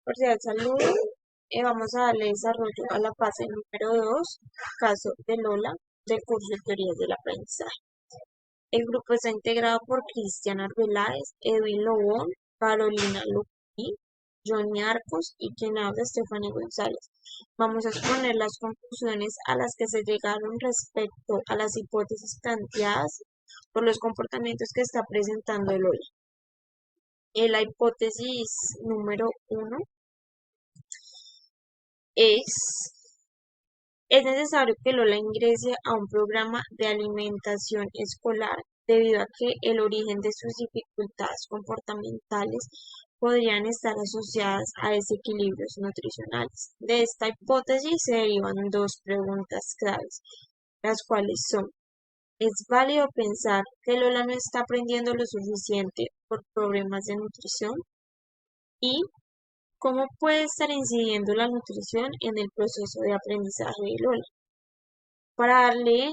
Cordial saludo. Vamos a darle desarrollo a la fase número 2, caso de Lola, del curso de Teorías del Aprendizaje. El grupo está integrado por Cristian Arbeláez, Edwin Lobón, Carolina Lupi, Johnny Arcos y quien habla, Stephanie González. Vamos a exponer las conclusiones a las que se llegaron respecto a las hipótesis planteadas por los comportamientos que está presentando Lola. La hipótesis número 1 es necesario que Lola ingrese a un programa de alimentación escolar debido a que el origen de sus dificultades comportamentales podrían estar asociadas a desequilibrios nutricionales. De esta hipótesis se derivan dos preguntas claves, las cuales son: ¿es válido pensar que Lola no está aprendiendo lo suficiente por problemas de nutrición? Y ¿cómo puede estar incidiendo la nutrición en el proceso de aprendizaje de Lola? Para darle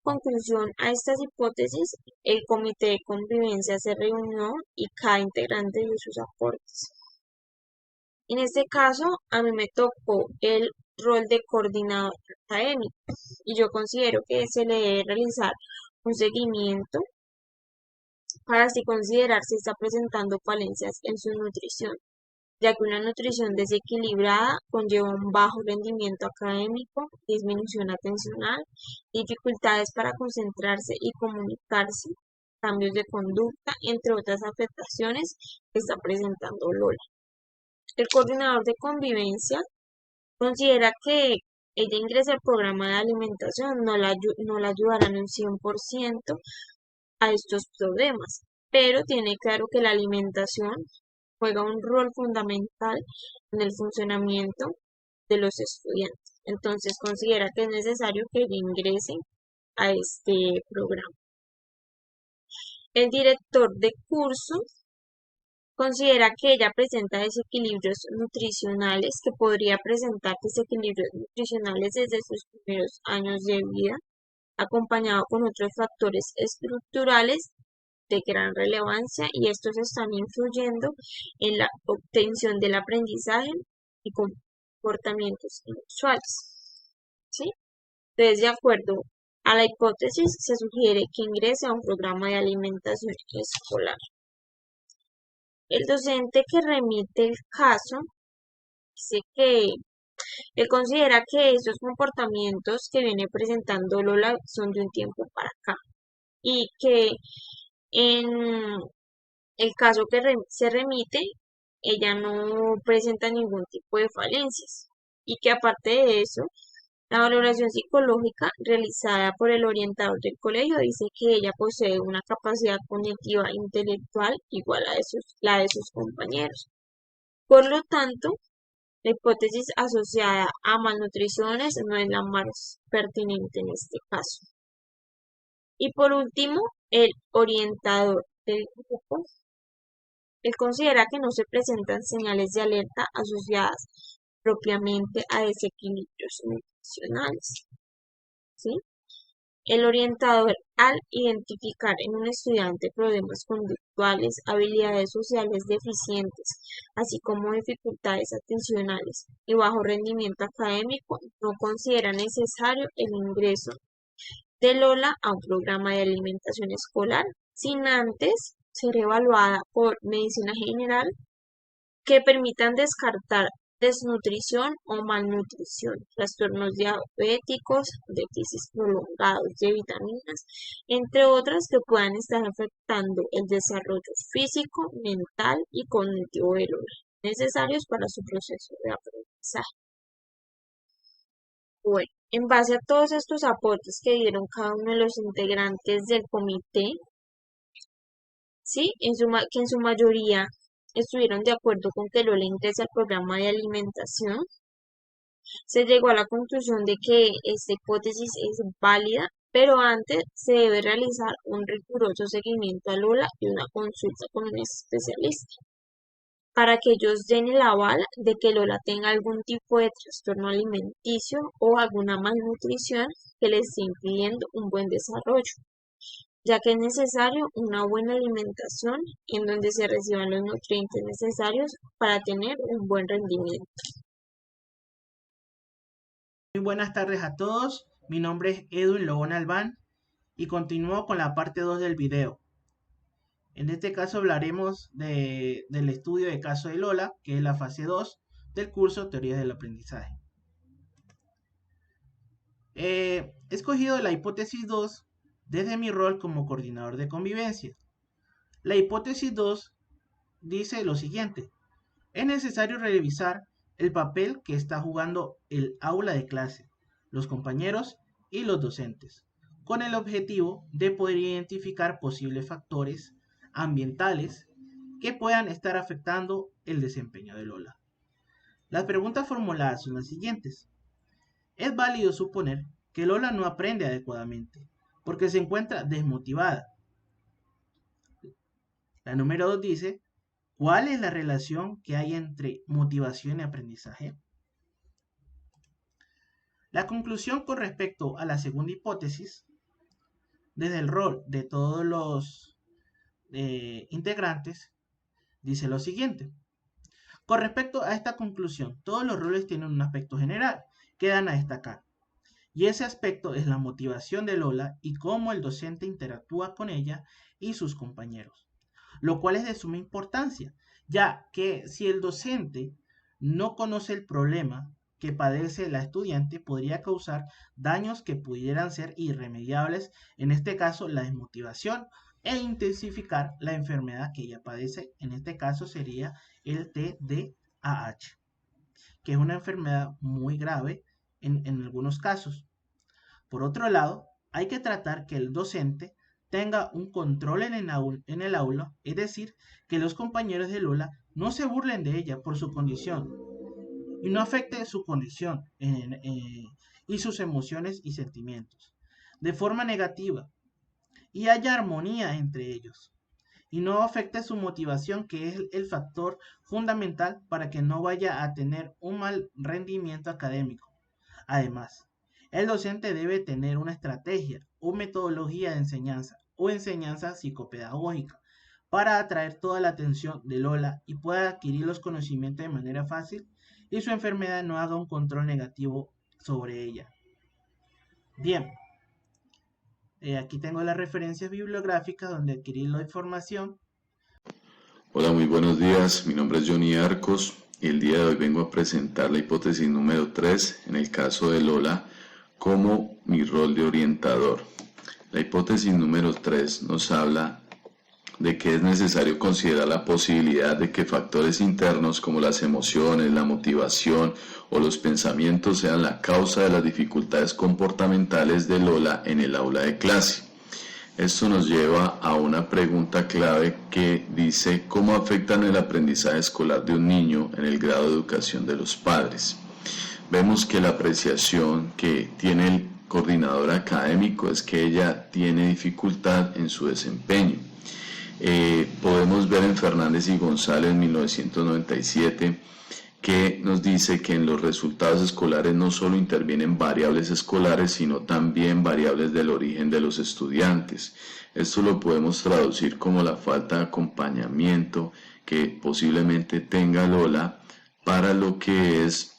conclusión a estas hipótesis, el comité de convivencia se reunió y cada integrante dio sus aportes. En este caso, a mí me tocó el rol de coordinador académico y yo considero que se le debe realizar un seguimiento para así considerar si está presentando falencias en su nutrición, ya que una nutrición desequilibrada conlleva un bajo rendimiento académico, disminución atencional, dificultades para concentrarse y comunicarse, cambios de conducta, entre otras afectaciones que está presentando Lola. El coordinador de convivencia considera que ella ingresa al programa de alimentación no la ayudarán un 100% a estos problemas, pero tiene claro que la alimentación juega un rol fundamental en el funcionamiento de los estudiantes. Entonces considera que es necesario que ella ingrese a este programa. El director de curso considera que ella presenta desequilibrios nutricionales, que podría presentar desequilibrios nutricionales desde sus primeros años de vida, acompañado con otros factores estructurales de gran relevancia, y estos están influyendo en la obtención del aprendizaje y comportamientos inusuales. ¿Sí? Entonces, de acuerdo a la hipótesis, se sugiere que ingrese a un programa de alimentación escolar. El docente que remite el caso dice que él considera que esos comportamientos que viene presentando Lola son de un tiempo para acá y que en el caso que se remite, ella no presenta ningún tipo de falencias y que aparte de eso, la valoración psicológica realizada por el orientador del colegio dice que ella posee una capacidad cognitiva intelectual igual a la de sus compañeros. Por lo tanto, la hipótesis asociada a malnutriciones no es la más pertinente en este caso. Y por último, el orientador del grupo, él considera que no se presentan señales de alerta asociadas propiamente a desequilibrios nutricionales. ¿Sí? El orientador, al identificar en un estudiante problemas conductuales, habilidades sociales deficientes, así como dificultades atencionales y bajo rendimiento académico, no considera necesario el ingreso de Lola a un programa de alimentación escolar, sin antes ser evaluada por medicina general que permitan descartar desnutrición o malnutrición, trastornos diabéticos, déficits prolongados de vitaminas, entre otras que puedan estar afectando el desarrollo físico, mental y cognitivo de Lola, necesarios para su proceso de aprendizaje. Bueno, en base a todos estos aportes que dieron cada uno de los integrantes del comité, ¿sí? Que en su mayoría estuvieron de acuerdo con que Lola ingrese al programa de alimentación, se llegó a la conclusión de que esta hipótesis es válida, pero antes se debe realizar un riguroso seguimiento a Lola y una consulta con un especialista para que ellos den el aval de que Lola tenga algún tipo de trastorno alimenticio o alguna malnutrición que le esté impidiendo un buen desarrollo. ya que es necesario una buena alimentación en donde se reciban los nutrientes necesarios para tener un buen rendimiento. Muy buenas tardes a todos, mi nombre es Edwin Lobón Albán y continúo con la parte 2 del video. En este caso hablaremos del estudio de caso de Lola, que es la fase 2 del curso Teorías del Aprendizaje. He escogido la hipótesis 2 desde mi rol como coordinador de convivencia. La hipótesis 2 dice lo siguiente: es necesario revisar el papel que está jugando el aula de clase, los compañeros y los docentes, con el objetivo de poder identificar posibles factores ambientales que puedan estar afectando el desempeño de Lola. Las preguntas formuladas son las siguientes. Es válido suponer que Lola no aprende adecuadamente porque se encuentra desmotivada. La número 2 dice: ¿cuál es la relación que hay entre motivación y aprendizaje? La conclusión con respecto a la segunda hipótesis, desde el rol de todos los integrantes, dice lo siguiente. Con respecto a esta conclusión, todos los roles tienen un aspecto general que dan a destacar. Y ese aspecto es la motivación de Lola y cómo el docente interactúa con ella y sus compañeros, lo cual es de suma importancia, ya que si el docente no conoce el problema que padece la estudiante, podría causar daños que pudieran ser irremediables, en este caso la desmotivación, e intensificar la enfermedad que ella padece, en este caso sería el TDAH, que es una enfermedad muy grave en algunos casos. Por otro lado, hay que tratar que el docente tenga un control en el aula, es decir, que los compañeros de Lola no se burlen de ella por su condición y no afecte su condición y sus emociones y sentimientos de forma negativa, y haya armonía entre ellos y no afecte su motivación, que es el factor fundamental para que no vaya a tener un mal rendimiento académico. Además, el docente debe tener una estrategia o metodología de enseñanza o enseñanza psicopedagógica para atraer toda la atención de Lola y pueda adquirir los conocimientos de manera fácil y su enfermedad no haga un control negativo sobre ella. Bien, aquí tengo las referencias bibliográficas donde adquirí la información. Hola, muy buenos días. Mi nombre es Johnny Arcos y el día de hoy vengo a presentar la hipótesis número 3 en el caso de Lola como mi rol de orientador. La hipótesis número 3 nos habla de que es necesario considerar la posibilidad de que factores internos como las emociones, la motivación o los pensamientos sean la causa de las dificultades comportamentales de Lola en el aula de clase. Esto nos lleva a una pregunta clave que dice: ¿cómo afectan el aprendizaje escolar de un niño en el grado de educación de los padres? Vemos que la apreciación que tiene el coordinador académico es que ella tiene dificultad en su desempeño. Podemos ver en Fernández y González en 1997 que nos dice que en los resultados escolares no solo intervienen variables escolares, sino también variables del origen de los estudiantes. Esto lo podemos traducir como la falta de acompañamiento que posiblemente tenga Lola para lo que es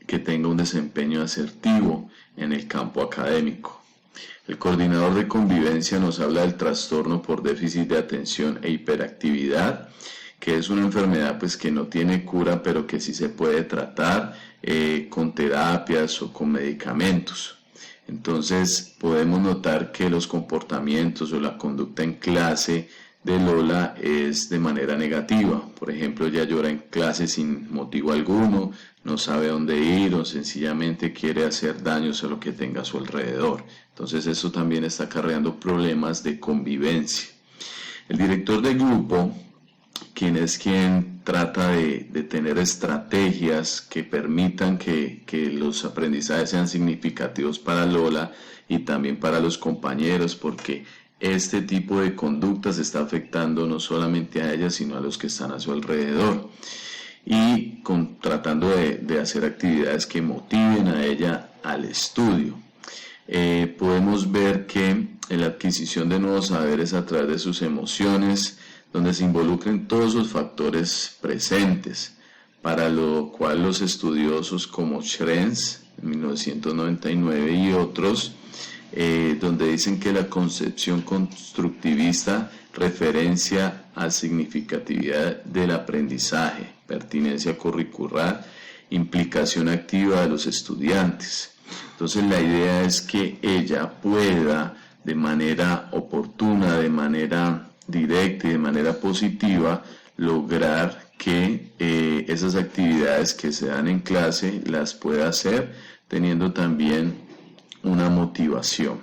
que tenga un desempeño asertivo en el campo académico. El coordinador de convivencia nos habla del trastorno por déficit de atención e hiperactividad, que es una enfermedad pues que no tiene cura, pero que sí se puede tratar con terapias o con medicamentos. Entonces podemos notar que los comportamientos o la conducta en clase de Lola es de manera negativa. Por ejemplo, ella llora en clase sin motivo alguno, no sabe dónde ir o sencillamente quiere hacer daños a lo que tenga a su alrededor. Entonces eso también está acarreando problemas de convivencia. El director de grupo, quien trata de tener estrategias que permitan que los aprendizajes sean significativos para Lola y también para los compañeros, porque este tipo de conductas está afectando no solamente a ella, sino a los que están a su alrededor. Y tratando de hacer actividades que motiven a ella al estudio. Podemos ver que en la adquisición de nuevos saberes a través de sus emociones, donde se involucren todos los factores presentes, para lo cual los estudiosos como Schrenz en 1999 y otros, donde dicen que la concepción constructivista referencia a significatividad del aprendizaje, pertinencia curricular, implicación activa de los estudiantes. Entonces la idea es que ella pueda de manera oportuna, de manera directa y de manera positiva lograr que esas actividades que se dan en clase las pueda hacer teniendo también una motivación.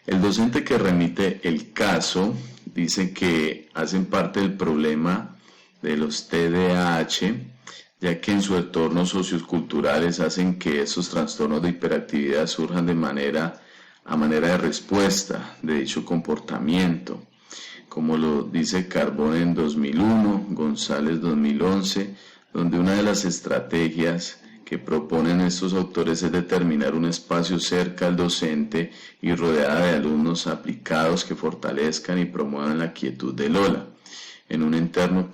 El docente que remite el caso dice que hacen parte del problema de los TDAH, ya que en su entorno socioculturales hacen que esos trastornos de hiperactividad surjan a manera de respuesta de dicho comportamiento, como lo dice Carbone en 2001, González 2011, donde una de las estrategias que proponen estos autores es determinar un espacio cerca al docente y rodeada de alumnos aplicados que fortalezcan y promuevan la quietud de Lola, en un entorno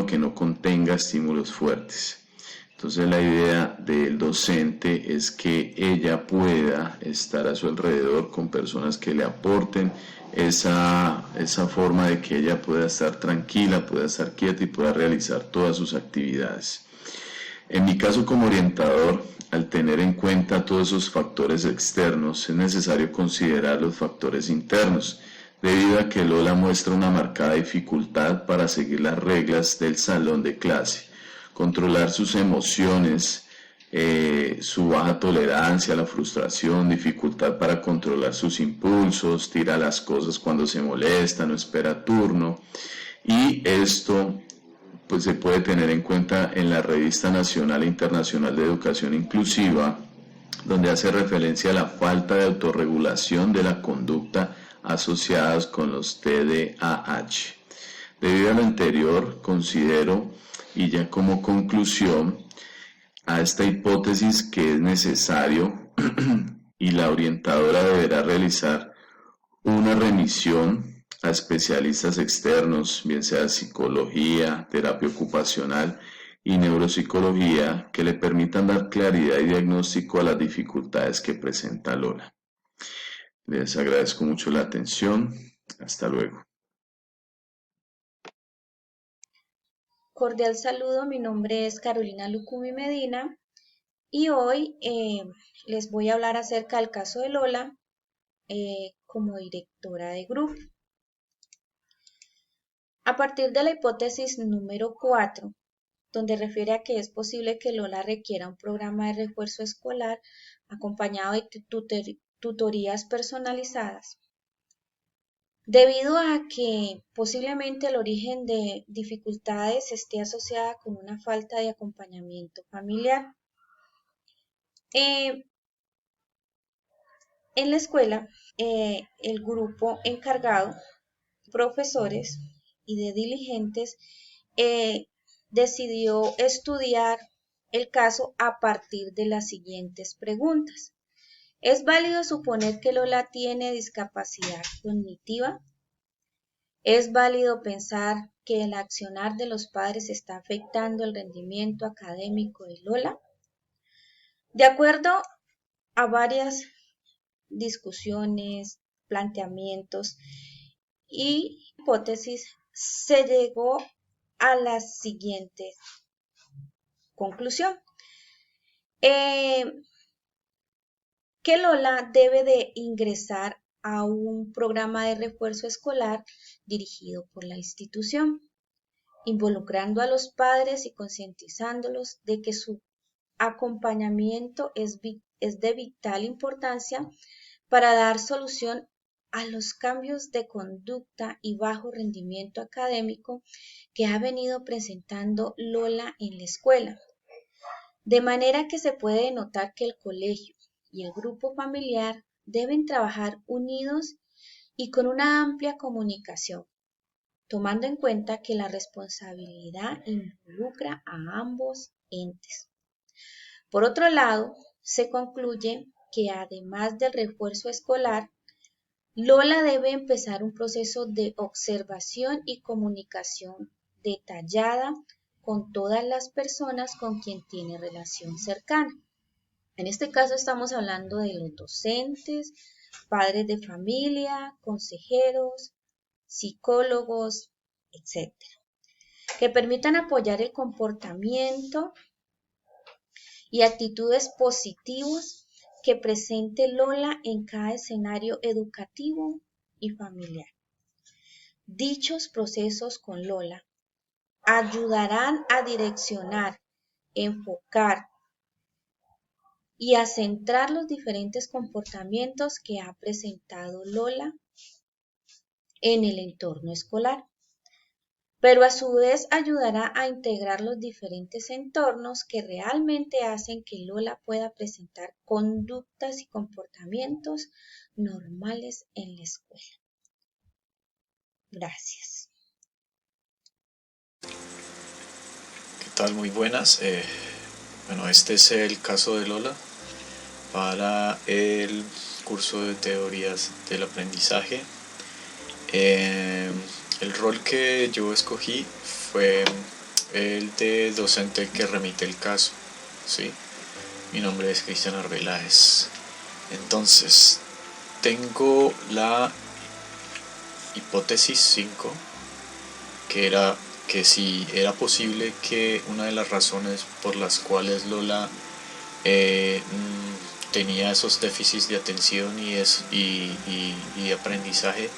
que no contenga estímulos fuertes. Entonces la idea del docente es que ella pueda estar a su alrededor con personas que le aporten esa forma de que ella pueda estar tranquila, pueda estar quieta y pueda realizar todas sus actividades. En mi caso como orientador, al tener en cuenta todos esos factores externos, es necesario considerar los factores internos, debido a que Lola muestra una marcada dificultad para seguir las reglas del salón de clase, controlar sus emociones, su baja tolerancia a la frustración, dificultad para controlar sus impulsos, tira las cosas cuando se molesta, no espera turno, y esto pues se puede tener en cuenta en la Revista Nacional e Internacional de Educación Inclusiva, donde hace referencia a la falta de autorregulación de la conducta asociadas con los TDAH. Debido a lo anterior, considero, y ya como conclusión, a esta hipótesis que es necesario y la orientadora deberá realizar una remisión a especialistas externos, bien sea psicología, terapia ocupacional y neuropsicología, que le permitan dar claridad y diagnóstico a las dificultades que presenta Lola. Les agradezco mucho la atención. Hasta luego. Cordial saludo, mi nombre es Carolina Lucumi Medina y hoy les voy a hablar acerca del caso de Lola como directora de grupo. A partir de la hipótesis número 4, donde refiere a que es posible que Lola requiera un programa de refuerzo escolar acompañado de tutorías personalizadas, debido a que posiblemente el origen de dificultades esté asociada con una falta de acompañamiento familiar. En la escuela, el grupo encargado, profesores y de diligentes, decidió estudiar el caso a partir de las siguientes preguntas. ¿Es válido suponer que Lola tiene discapacidad cognitiva? ¿Es válido pensar que el accionar de los padres está afectando el rendimiento académico de Lola? De acuerdo a varias discusiones, planteamientos y hipótesis, se llegó a la siguiente conclusión. Que Lola debe de ingresar a un programa de refuerzo escolar dirigido por la institución, involucrando a los padres y concientizándolos de que su acompañamiento es de vital importancia para dar solución a los cambios de conducta y bajo rendimiento académico que ha venido presentando Lola en la escuela. De manera que se puede notar que el colegio y el grupo familiar deben trabajar unidos y con una amplia comunicación, tomando en cuenta que la responsabilidad involucra a ambos entes. Por otro lado, se concluye que además del refuerzo escolar, Lola debe empezar un proceso de observación y comunicación detallada con todas las personas con quien tiene relación cercana. En este caso estamos hablando de los docentes, padres de familia, consejeros, psicólogos, etcétera, que permitan apoyar el comportamiento y actitudes positivas que presente Lola en cada escenario educativo y familiar. Dichos procesos con Lola ayudarán a direccionar, enfocar y a centrar los diferentes comportamientos que ha presentado Lola en el entorno escolar, pero a su vez ayudará a integrar los diferentes entornos que realmente hacen que Lola pueda presentar conductas y comportamientos normales en la escuela. Gracias. ¿Qué tal? Muy buenas. Bueno, este es el caso de Lola para el curso de teorías del aprendizaje. El rol que yo escogí fue el de docente que remite el caso, ¿sí? Mi nombre es Cristian Arbeláez. Entonces, tengo la hipótesis 5, que era que si era posible que una de las razones por las cuales Lola tenía esos déficits de atención y aprendizaje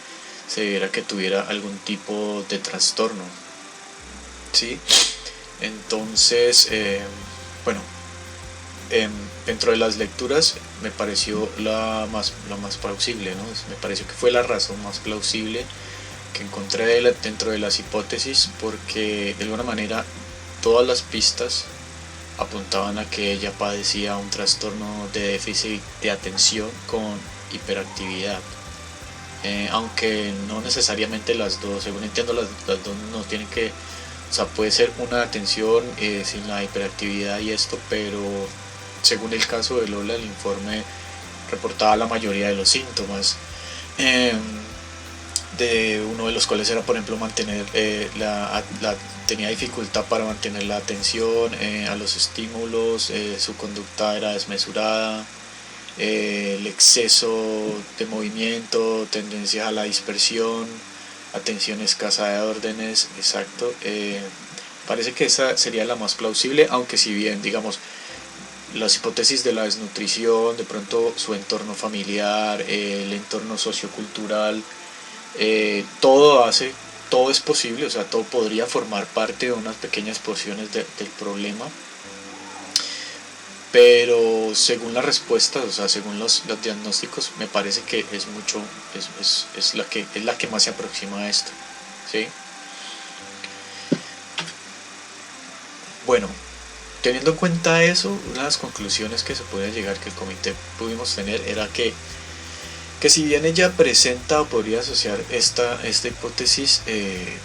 se debiera que tuviera algún tipo de trastorno, ¿sí? Entonces, bueno, dentro de las lecturas me pareció la más plausible, ¿no? Me pareció que fue la razón más plausible que encontré dentro de las hipótesis, porque de alguna manera todas las pistas apuntaban a que ella padecía un trastorno de déficit de atención con hiperactividad, aunque no necesariamente las dos, según entiendo las dos no tienen que, o sea, puede ser una atención sin la hiperactividad y esto, pero según el caso de Lola el informe reportaba la mayoría de los síntomas, de uno de los cuales era, por ejemplo, mantener tenía dificultad para mantener la atención a los estímulos, su conducta era desmesurada, el exceso de movimiento, tendencias a la dispersión, atención escasa de órdenes, exacto. Parece que esa sería la más plausible, aunque si bien, digamos, las hipótesis de la desnutrición, de pronto su entorno familiar, el entorno sociocultural, todo es posible, o sea, todo podría formar parte de unas pequeñas porciones del problema, pero según las respuestas, o sea, según los diagnósticos, me parece que es la que más se aproxima a esto, ¿sí? Bueno, teniendo en cuenta eso, una de las conclusiones que se podía llegar, que el comité pudimos tener, era que si bien ella presenta o podría asociar esta hipótesis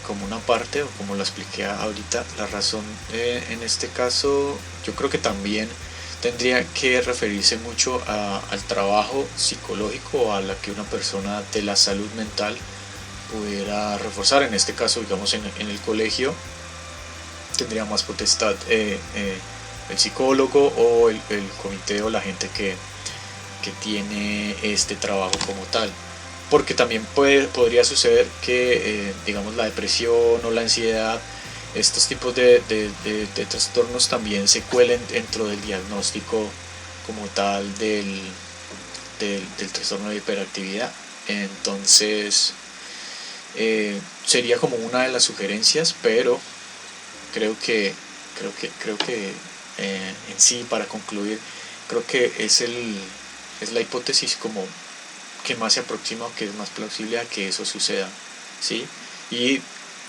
como una parte, o como lo expliqué ahorita, la razón en este caso yo creo que también tendría que referirse mucho al trabajo psicológico a la que una persona de la salud mental pudiera reforzar. En este caso, digamos, en el colegio tendría más potestad el psicólogo o el comité o la gente que tiene este trabajo como tal, porque también podría suceder que digamos la depresión o la ansiedad, estos tipos de trastornos también se cuelen dentro del diagnóstico como tal del trastorno de hiperactividad. Entonces sería como una de las sugerencias, pero creo que en sí, para concluir, creo que es la hipótesis como que más se aproxima o que es más plausible a que eso suceda, ¿sí? Y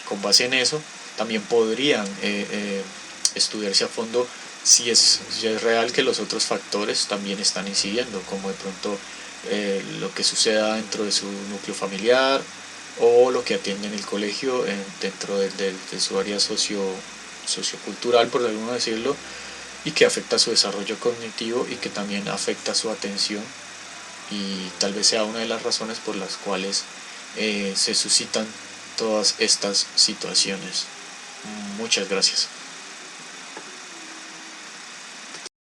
con base en eso también podrían estudiarse a fondo si es real que los otros factores también están incidiendo, como de pronto lo que suceda dentro de su núcleo familiar o lo que atiende en el colegio dentro de su área sociocultural, por alguno decirlo, y que afecta su desarrollo cognitivo y que también afecta su atención, y tal vez sea una de las razones por las cuales se suscitan todas estas situaciones. Muchas gracias.